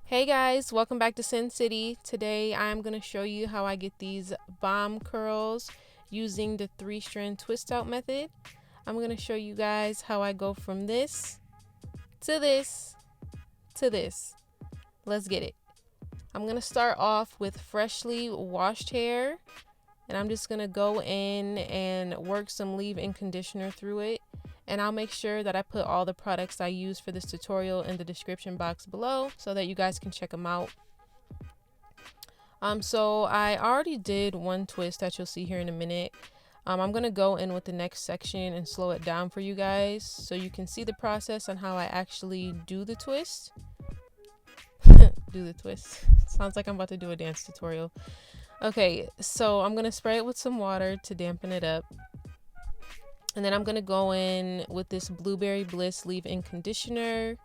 Hey guys, welcome back to SenCity. Today I'm going to show you how I get these bomb curls using the 3-strand twist out method. I'm going to show you guys how I go from this to this to this. Let's get it. I'm going to start off with freshly washed hair, and I'm just going to go in and work some leave-in conditioner through it. And I'll make sure that I put all the products I use for this tutorial in the description box below so that you guys can check them out. So I already did one twist that you'll see here in a minute. I'm going to go in with the next section and slow it down for you guys so you can see the process on how I actually do the twist. Sounds like I'm about to do a dance tutorial. Okay, so I'm going to spray it with some water to dampen it up. And then I'm going to go in with this Blueberry Bliss leave-in conditioner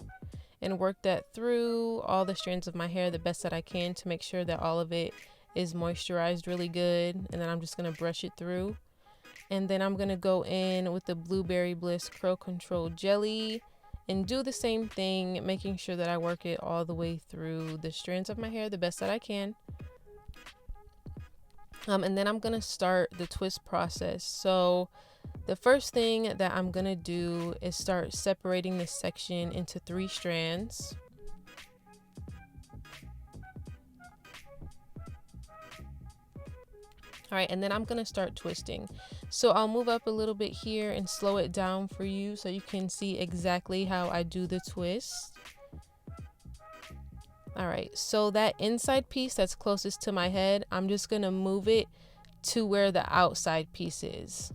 and work that through all the strands of my hair the best that I can to make sure that all of it is moisturized really good. And then I'm just going to brush it through. And then I'm going to go in with the Blueberry Bliss Curl Control Jelly and do the same thing, making sure that I work it all the way through the strands of my hair the best that I can. And then I'm going to start the twist process. So the first thing that I'm going to do is start separating this section into 3 strands. All right, and then I'm going to start twisting. So I'll move up a little bit here and slow it down for you so you can see exactly how I do the twist. All right, so that inside piece that's closest to my head, I'm just going to move it to where the outside piece is.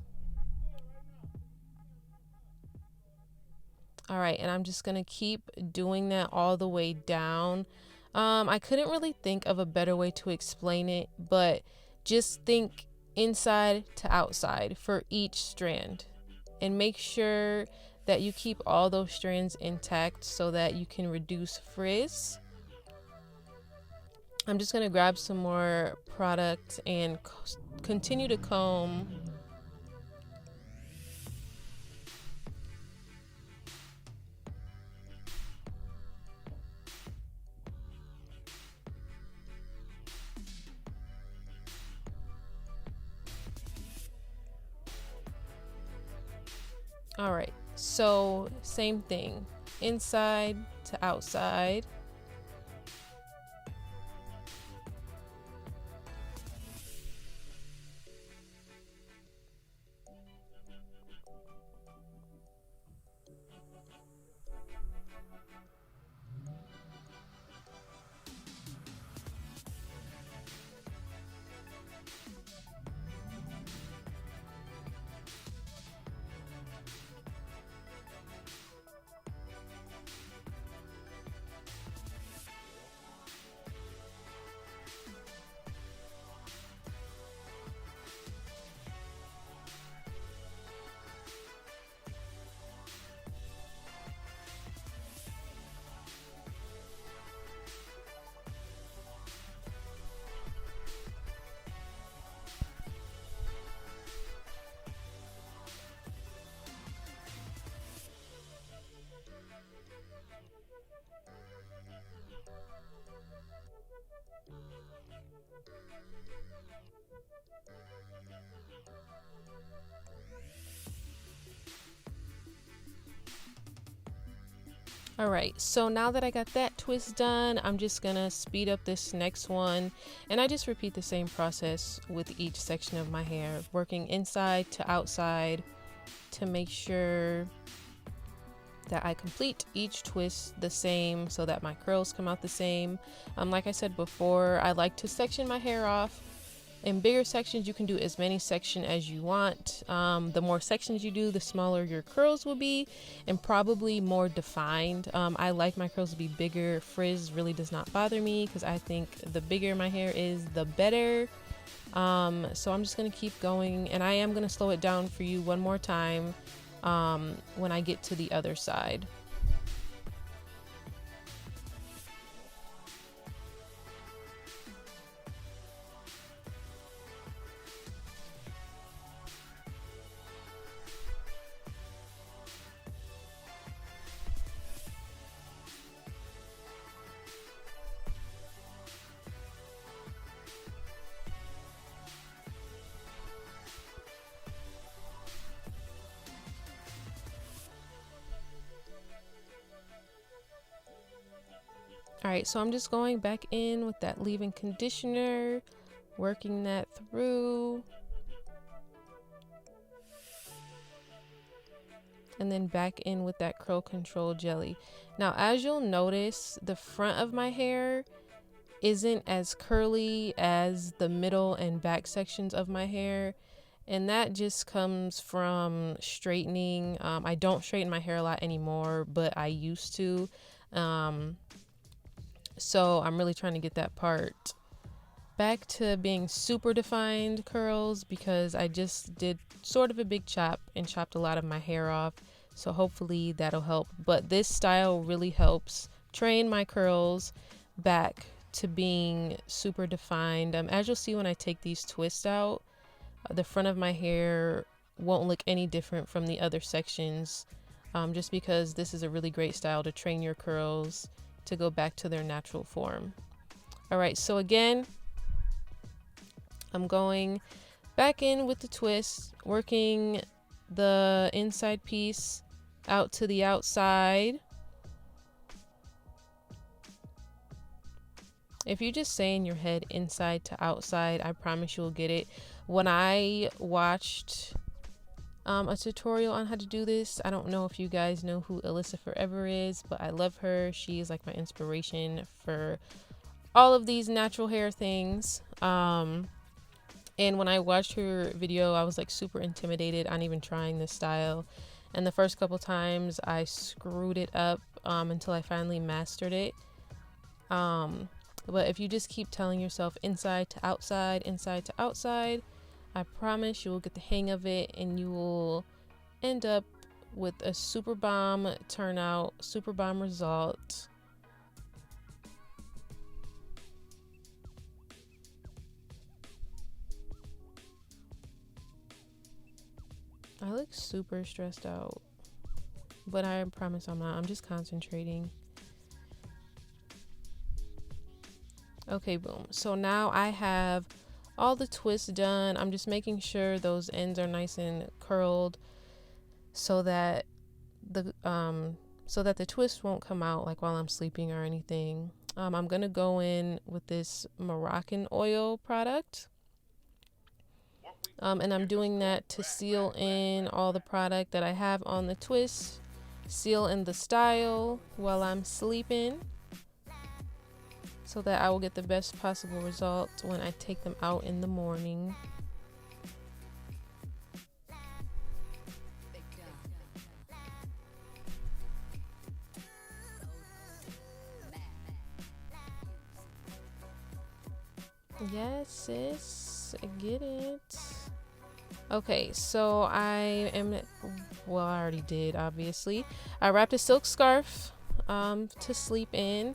All right, and I'm just gonna keep doing that all the way down. I couldn't really think of a better way to explain it, but just think inside to outside for each strand and make sure that you keep all those strands intact so that you can reduce frizz. I'm just gonna grab some more product and continue to comb. All right, so same thing, inside to outside. All right, so now that I got that twist done, I'm just gonna speed up this next one, and I just repeat the same process with each section of my hair, working inside to outside to make sure that I complete each twist the same so that my curls come out the same. Like I said before, I like to section my hair off. In bigger sections, you can do as many sections as you want. The more sections you do, the smaller your curls will be and probably more defined. I like my curls to be bigger. Frizz really does not bother me because I think the bigger my hair is, the better. So I'm just going to keep going, and I am going to slow it down for you one more time when I get to the other side. All right, so I'm just going back in with that leave-in conditioner, working that through. And then back in with that curl control jelly. Now, as you'll notice, the front of my hair isn't as curly as the middle and back sections of my hair. And that just comes from straightening. I don't straighten my hair a lot anymore, but I used to. So I'm really trying to get that part back to being super defined curls, because I just did sort of a big chop and chopped a lot of my hair off. So hopefully that'll help. But this style really helps train my curls back to being super defined. As you'll see when I take these twists out, the front of my hair won't look any different from the other sections, just because this is a really great style to train your curls to go back to their natural form. All right, so again, I'm going back in with the twist, working the inside piece out to the outside. If you just say in your head inside to outside, I promise you'll get it. When I watched a tutorial on how to do this, I don't know if you guys know who Alyssa Forever is, but I love her. She is like my inspiration for all of these natural hair things. And when I watched her video, I was like super intimidated on even trying this style. And the first couple times I screwed it up until I finally mastered it. But if you just keep telling yourself inside to outside, I promise you will get the hang of it and you will end up with a super bomb turnout, super bomb result. I look super stressed out, but I promise I'm not. I'm just concentrating. Okay, boom. So now I have all the twists done. I'm just making sure those ends are nice and curled so that the twist won't come out like while I'm sleeping or anything. I'm gonna go in with this Moroccan oil product. And I'm doing that to seal in all the product that I have on the twist, seal in the style while I'm sleeping, so that I will get the best possible result when I take them out in the morning. Yes, sis, I get it. Okay, so I already did, obviously. I wrapped a silk scarf to sleep in.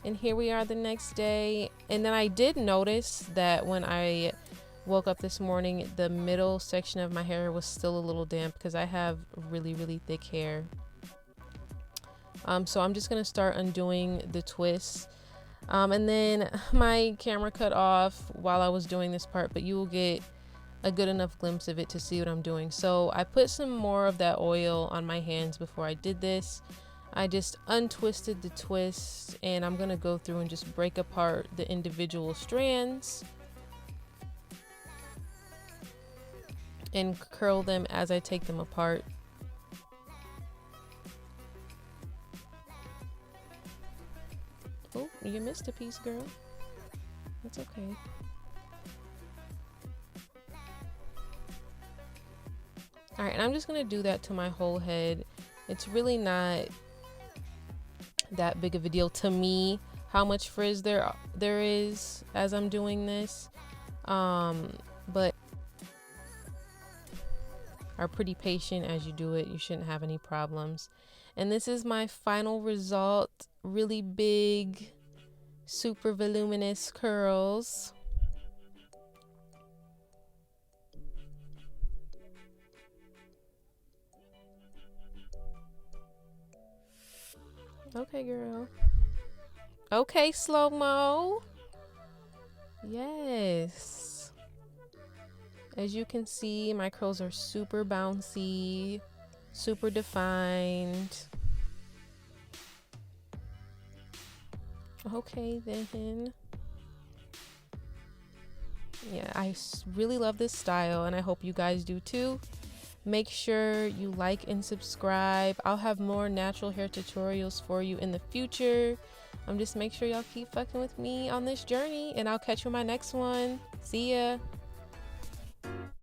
And here we are the next day. And then I did notice that when I woke up this morning, the middle section of my hair was still a little damp because I have really, really thick hair. So I'm just going to start undoing the twists. And then my camera cut off while I was doing this part, but you will get a good enough glimpse of it to see what I'm doing. So I put some more of that oil on my hands before I did this. I just untwisted the twist, and I'm gonna go through and just break apart the individual strands and curl them as I take them apart. Oh, you missed a piece, girl. That's okay. All right, and I'm just gonna do that to my whole head. It's really not that big of a deal to me how much frizz there is as I'm doing this, but are pretty patient as you do it. You shouldn't have any problems. And this is my final result. Really big, super voluminous curls. Okay, girl. Okay, slow-mo. Yes. As you can see, my curls are super bouncy, super defined. Okay, then. Yeah, really love this style, and I hope you guys do too. Make sure you like and subscribe. I'll have more natural hair tutorials for you in the future. Just make sure y'all keep fucking with me on this journey, and I'll catch you in my next one. See ya.